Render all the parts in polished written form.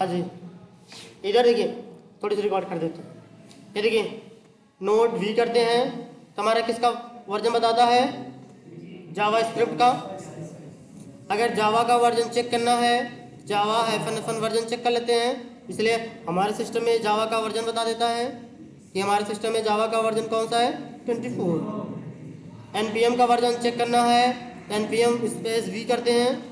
हाँ जी, इधर देखिए थोड़ी सी रिकॉर्ड कर देते हैं। ये देखिए नोट वी करते हैं तो हमारा किसका वर्जन बताता है, जावा स्क्रिप्ट का। अगर जावा का वर्जन चेक करना है, जावा -FN वर्जन चेक कर लेते हैं, इसलिए हमारे सिस्टम में जावा का वर्जन बता देता है कि हमारे सिस्टम में जावा का वर्जन कौन सा है, 24। npm का वर्जन चेक करना है, npm स्पेस वी करते हैं,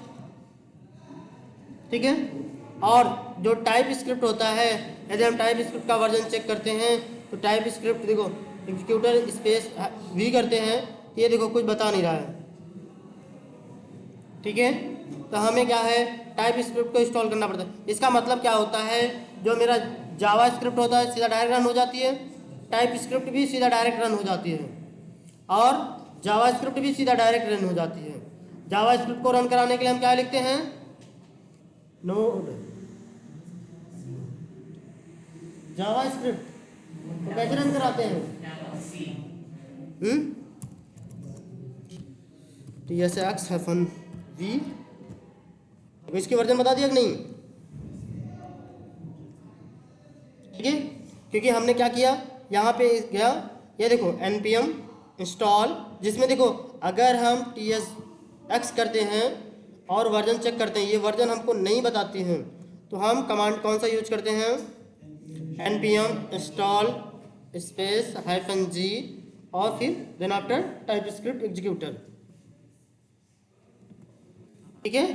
ठीक है। और जो टाइप स्क्रिप्ट होता है, यदि हम टाइप स्क्रिप्ट का वर्जन चेक करते हैं तो टाइप स्क्रिप्ट देखो एग्जीक्यूटर स्पेस वी करते हैं, तो ये देखो कुछ बता नहीं रहा है, ठीक है। तो हमें क्या है, टाइप स्क्रिप्ट को इंस्टॉल करना पड़ता है। इसका मतलब क्या होता है, जो मेरा जावा स्क्रिप्ट होता है सीधा डायरेक्ट रन हो जाती है, टाइप स्क्रिप्ट भी सीधा डायरेक्ट रन हो जाती है, और जावा स्क्रिप्ट भी सीधा डायरेक्ट रन हो जाती है। जावा स्क्रिप्ट को रन कराने के लिए हम क्या लिखते हैं, नोड जावा स्क्रिप्ट तो कैसे रन कराते हैं, TSX-V। इसकी वर्जन बता दिया कि नहीं, ठीक है। क्योंकि हमने क्या किया, यहाँ पे गया, ये देखो npm इंस्टॉल, जिसमें देखो अगर हम TSX करते हैं और वर्जन चेक करते हैं, ये वर्जन हमको नहीं बताती हैं, तो हम कमांड कौन सा यूज करते हैं, npm इंस्टॉल स्पेस -G और फिर then after TypeScript executor, ठीक है।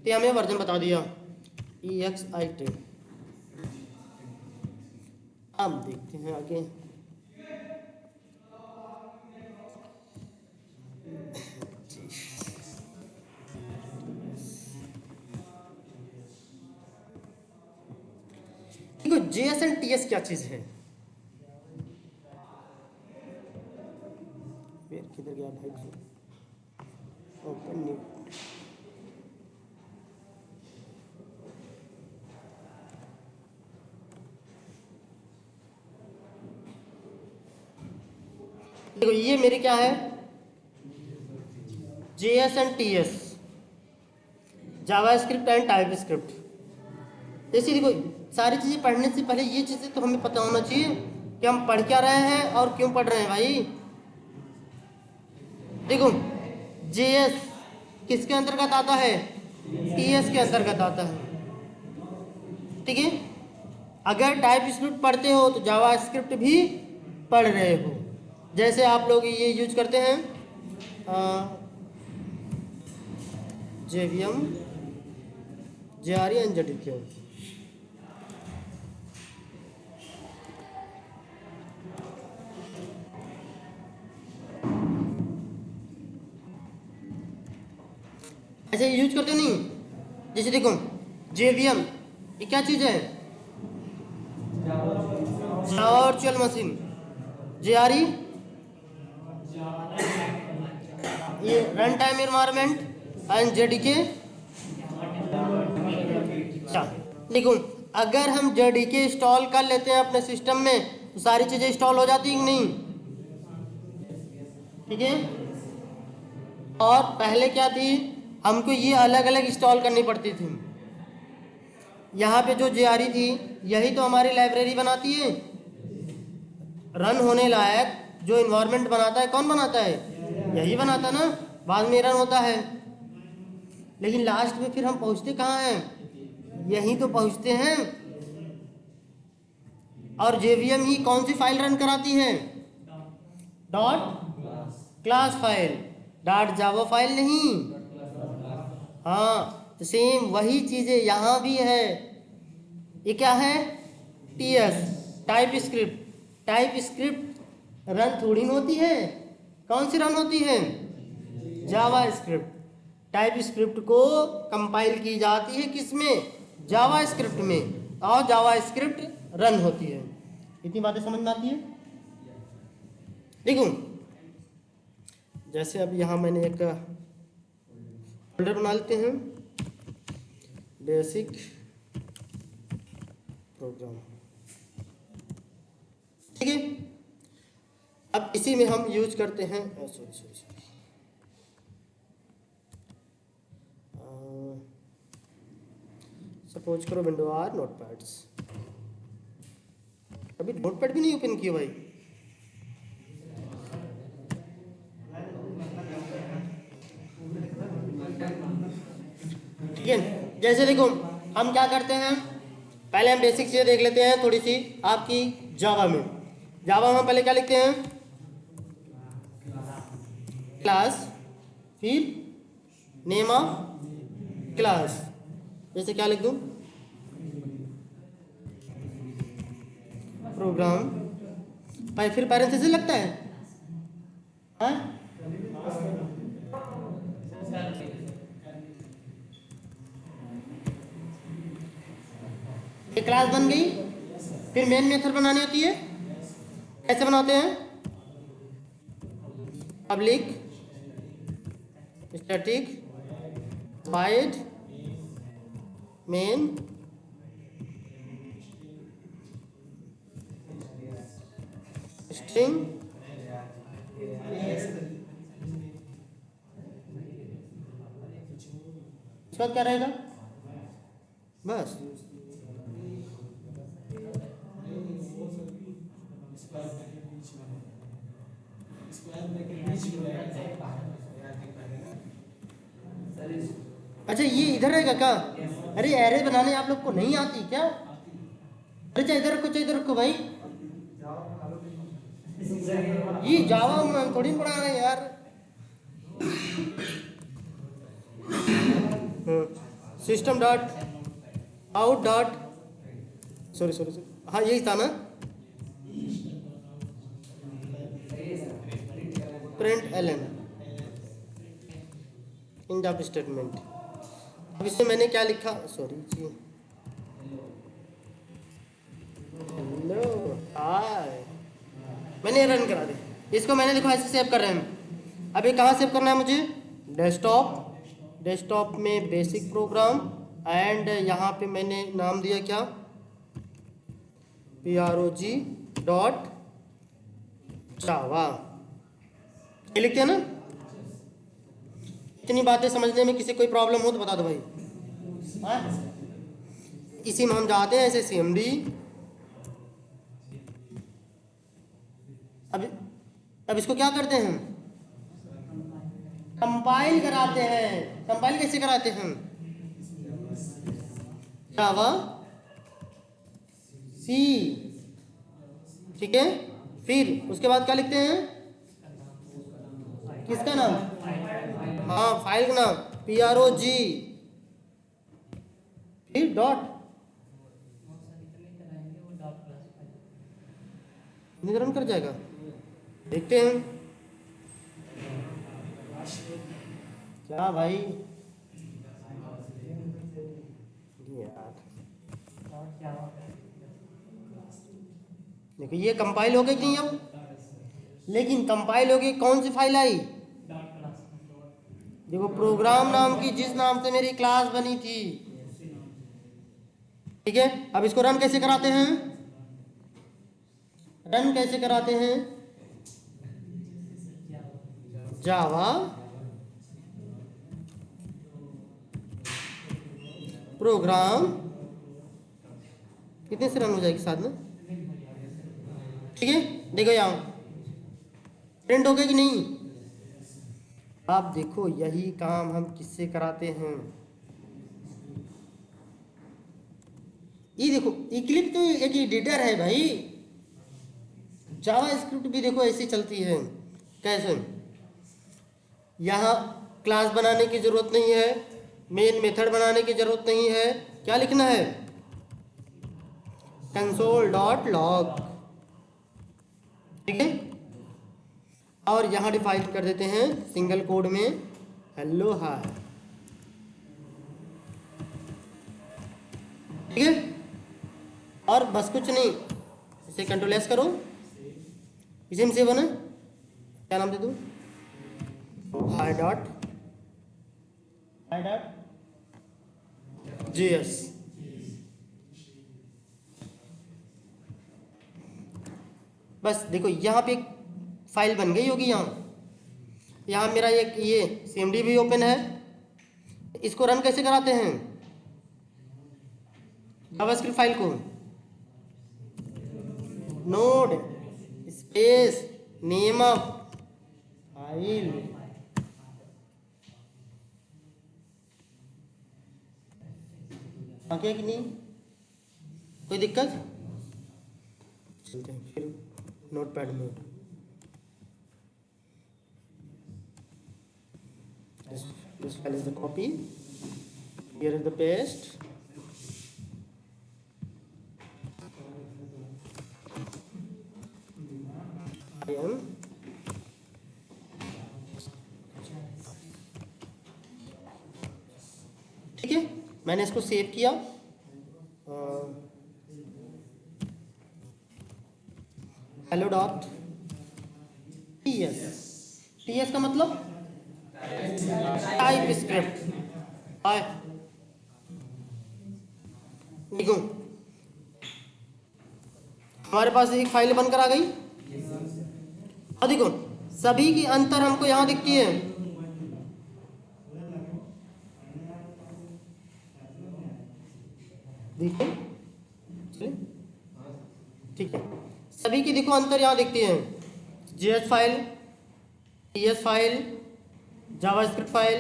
तो हमें वर्जन बता दिया EXIT। अब देखते हैं आगे, देखो JS एंड TS क्या चीज है, किधर गया भाई, ओपन न्यू, देखो ये मेरे क्या है, JS and TS, Java script and type script. जैसे देखो सारी चीज़ें पढ़ने से पहले ये चीज़ें तो हमें पता होना चाहिए कि हम पढ़ क्या रहे हैं और क्यों पढ़ रहे हैं भाई। देखो JS किसके अंतर्गत आता है, TS के अंतर्गत आता है, ठीक है। अगर टाइप स्क्रिप्ट पढ़ते हो तो जावा स्क्रिप्ट भी पढ़ रहे हो। जैसे आप लोग ये यूज करते हैं JVM JRE एंड JDK, ऐसे यूज करते नहीं। जैसे देखो JVM ये क्या चीज़ है, जावा वर्चुअल मशीन, JRE ये run time environment, and JDK। अच्छा देखो अगर हम JDK इंस्टॉल कर लेते हैं अपने सिस्टम में तो सारी चीज़ें इंस्टॉल हो जाती है कि नहीं, ठीक है। और पहले क्या थी, हमको ये अलग अलग इंस्टॉल करनी पड़ती थी। यहाँ पे जो JRE थी यही तो हमारी लाइब्रेरी बनाती है, रन होने लायक जो इन्वायरमेंट बनाता है कौन बनाता है, यही बनाता ना, बाद में रन होता है। लेकिन लास्ट में फिर हम पहुँचते कहाँ हैं, यहीं तो पहुँचते हैं। और JVM ही कौन सी फाइल रन कराती है, dot class file, dot Java file नहीं। हाँ तो सेम वही चीज़ें यहाँ भी है। ये क्या है, TS type script, type script run थोड़ी ना होती है, कौन सी रन होती है, जावा स्क्रिप्ट। टाइप स्क्रिप्ट को कंपाइल की जाती है किसमें, जावा स्क्रिप्ट में, और जावा स्क्रिप्ट रन होती है। इतनी बातें समझ में आती है। देखो जैसे अब यहाँ मैंने एक फोल्डर बना लेते हैं, बेसिक प्रोग्राम, ठीक है। अब इसी में हम यूज करते हैं, सॉरी सपोज करो विंडो आर नोटपैड्स। अभी नोटपैड भी नहीं ओपन किया भाई। ठीक है, जैसे देखो हम क्या करते हैं, पहले हम बेसिक चीजें देख लेते हैं थोड़ी सी आपकी जावा में। जावा में पहले क्या लिखते हैं, क्लास, फिर नेम ऑफ क्लास। जैसे क्या लिख दूं, प्रोग्राम, फिर पैरेंथेसिस लगता है, हाँ? एक क्लास बन गई, फिर मेन मेथड बनानी होती है। कैसे बनाते हैं, public static wide main string इसका क्या रहेगा, बस अच्छा ये इधर रहेगा क्या? अरे एरे बनाने आप लोग को नहीं आती क्या? अरे चाहे इधर रखो चाहे इधर रखो भाई, ये जावा में थोड़ी पढ़ा रहे हैं यार। System dot out dot sorry, हाँ यही था ना, प्रिंट एलन इन जॉब स्टेटमेंट। अब इसमें मैंने क्या लिखा, सॉरी जी, हेलो हाय, मैंने रन करा दी इसको। मैंने देखो ऐसे सेव कर रहे हैं। अभी कहाँ सेव करना है मुझे, डेस्कटॉप, डेस्कटॉप में बेसिक प्रोग्राम, एंड यहाँ पे मैंने नाम दिया क्या, prog .java। ये लिखते हैं ना। इतनी बातें समझने में किसी कोई प्रॉब्लम हो तो बता दो भाई, हाँ? इसी में हम जाते हैं ऐसे cmd। अब इसको क्या करते हैं, कंपाइल कराते हैं। कंपाइल कैसे कराते हैं, जावा सी, ठीक है। फिर उसके बाद क्या लिखते हैं, किसका नाम, हाँ फाइल का नाम prog, फिर डॉट, रन कर जाएगा, देखते हैं क्या भाई यार। देखो ये कंपाइल हो गई कि नहीं अब, लेकिन कंपाइल हो गई कौन सी फाइल आई, देखो प्रोग्राम नाम की, जिस नाम से मेरी क्लास बनी थी, ठीक है। अब इसको रन कैसे कराते हैं, रन कैसे कराते हैं, जावा प्रोग्राम, कितने से रन हो जाएगी साथ में, ठीक है। देखो यहाँ प्रिंट हो गया कि नहीं। आप देखो यही काम हम किससे कराते हैं, ये देखो इक्लिप्स तो एक एडिटर है भाई, जावा स्क्रिप्ट भी देखो ऐसी चलती है। कैसे, यहाँ क्लास बनाने की जरूरत नहीं है, मेन मेथड बनाने की जरूरत नहीं है, क्या लिखना है, console.log, ठीक है। और यहाँ डिफाइन कर देते हैं सिंगल कोड में हेलो हाय, ठीक है। और बस कुछ नहीं, इसे कंट्रोल एस करो, इसी में सेव होना, क्या नाम दे दूँ, हाई डॉट JS। बस देखो यहाँ पे एक फाइल बन गई होगी, यहाँ मेरा एक ये cmd भी ओपन है। इसको रन कैसे कराते हैं, जावास्क्रिप्ट फाइल को node space name of file, आगे है कि नहीं, कोई दिक्कत? चलते हैं फिर नोटपैड में। This file is the copy, here is the paste, I am ठीक है, मैंने इसको सेव किया। हेलो डॉट टीएस, टीएस का मतलब टाइप स्क्रिप्ट। देखो हमारे पास एक फाइल बनकर आ गई, और देखो सभी की अंतर हमको यहां दिखती है। देखो ठीक है, सभी की देखो अंतर यहां दिखती है। JS file, TS file, JavaScript file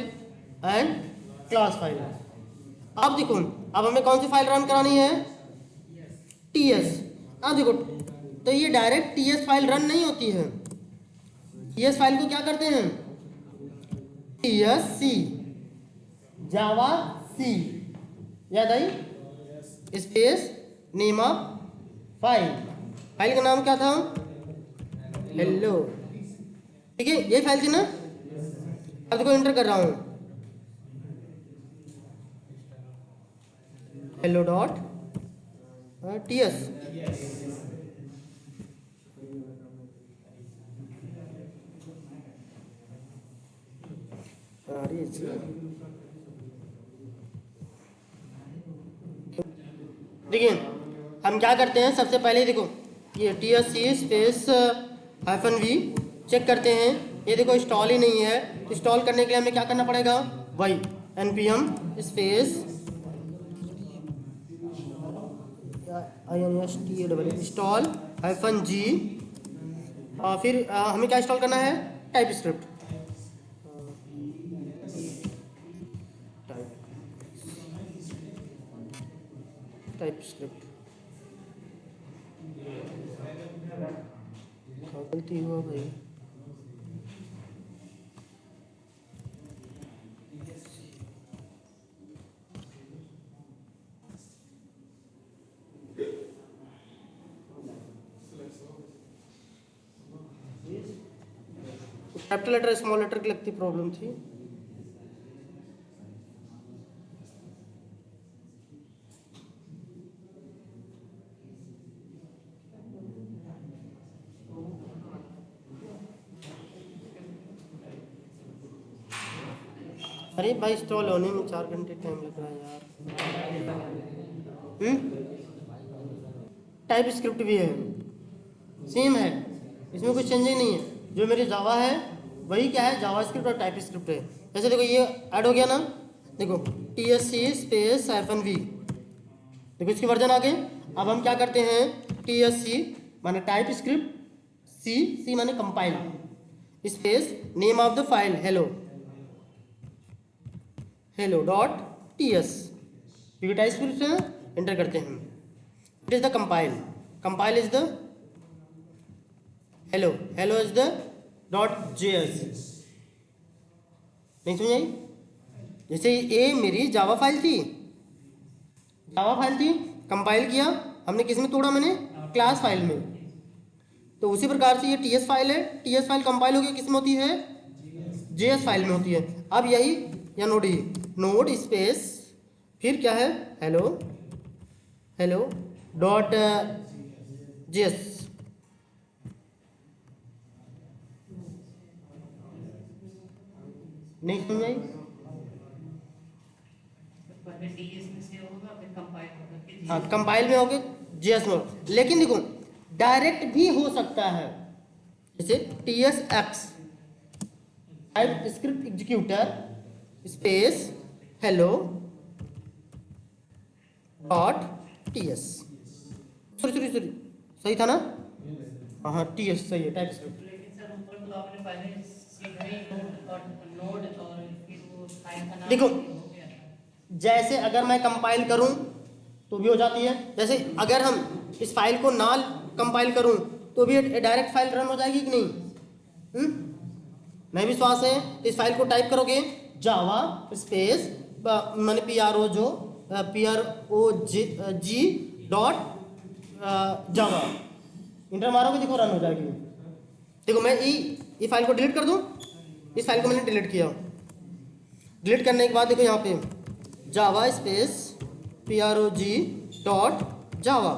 and class file. अब देखो अब हमें कौन सी फाइल रन करानी है? टीएस। अब देखो तो ये डायरेक्ट टीएस फाइल रन नहीं होती है। टीएस फाइल को क्या करते हैं? टीएस सी, जावा सी, याद आई? Space name of file, file का नाम क्या था? हेलो। ठीक है, ये फाइल थी ना। अब देखो एंटर कर रहा हूं, हेलो डॉट टीएस। देखिए हम क्या करते हैं, सबसे पहले देखो ये टीएससी स्पेस -v चेक करते हैं। ये देखो इंस्टॉल ही नहीं है, तो इंस्टॉल करने के लिए हमें क्या करना पड़ेगा? वही npm स्पेस इंस्टॉल -g, और फिर हमें क्या इंस्टॉल करना है? Type script. टाइप स्क्रिप्ट गलती हुआ भाई। कैपिटल लेटर स्मॉल लेटर की लगती प्रॉब्लम थी। अरे भाई इंस्टॉल होने में 4 घंटे टाइम लग रहा है यार। टाइप स्क्रिप्ट भी है, सेम है, इसमें कुछ चेंजिंग नहीं है। जो मेरी जावा है वही क्या है? जावास्क्रिप्ट और टाइप स्क्रिप्ट है। जैसे देखो ये ऐड हो गया ना, देखो टीएससी स्पेस -v, देखो इसके वर्जन आ गए। अब हम क्या करते हैं? टीएससी माने टाइप स्क्रिप्ट, सी माने compile, space name of the file hello dot TS, क्योंकि टाइप स्क्रिप्ट है, एंटर करते हैं। It is the compile is the hello is the .js। नहीं समझ आई? जैसे ये मेरी जावा फाइल थी, कंपाइल किया हमने, किस में तोड़ा? मैंने क्लास फाइल में। तो उसी प्रकार से ये टीएस फाइल है, टीएस फाइल कंपाइल हो गई, किस में होती है? जेएस फाइल में होती है। अब यही या नोड स्पेस फिर क्या है? Hello dot JS. नहीं समझ आई? हाँ कंपाइल में होगे, जेएस में। लेकिन देखो डायरेक्ट भी हो सकता है, जैसे tsx type script executor space hello dot TS, sorry सही था ना? हाँ TS सही है, टाइप स्क्रिप्ट। लेकिन सर ऊपर तो आपने पहले सीधा ही नोड और फिर वो फाइल का नाम देखो, हो गया था। जैसे अगर मैं कंपाइल करूं तो भी हो जाती है, जैसे अगर हम इस फाइल को ना कंपाइल करूं तो भी डायरेक्ट फाइल रन हो जाएगी कि नहीं? नहीं विश्वास है? इस फाइल को टाइप करोगे जावा स्पेस मैंने PROG.java, इंटर मारोगे देखो रन हो जाएगी। देखो मैं ये फाइल को डिलीट कर दूं, इस फाइल को मैंने डिलीट किया, डिलीट करने के बाद देखो यहाँ पे जावा स्पेस PROG.java,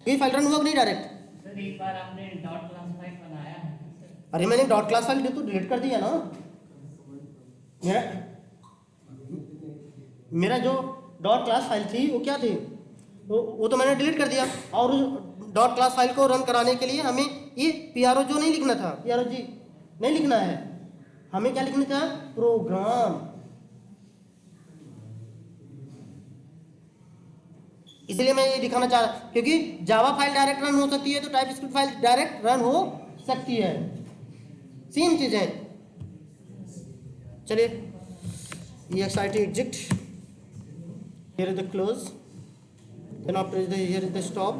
ये फाइल रन हुआ कि नहीं डायरेक्ट? सर एक बार आपने डॉट क्लास फाइल बनाया है सर। अरे मैंने डॉट क्लास फाइल तो डिलीट कर दिया ना। मेरा जो डॉट क्लास फाइल थी वो क्या थी, वो तो मैंने डिलीट कर दिया। और डॉट क्लास फाइल को रन कराने के लिए हमें ये PROG नहीं लिखना था, PROG नहीं लिखना है, हमें क्या लिखना था? प्रोग्राम। इसलिए मैं ये दिखाना चाह रहा, क्योंकि जावा फाइल डायरेक्ट रन हो सकती है तो type script file direct run हो सकती है, सेम चीज है। चलिए EXIT exit, here is the close, then after is the here is the stop,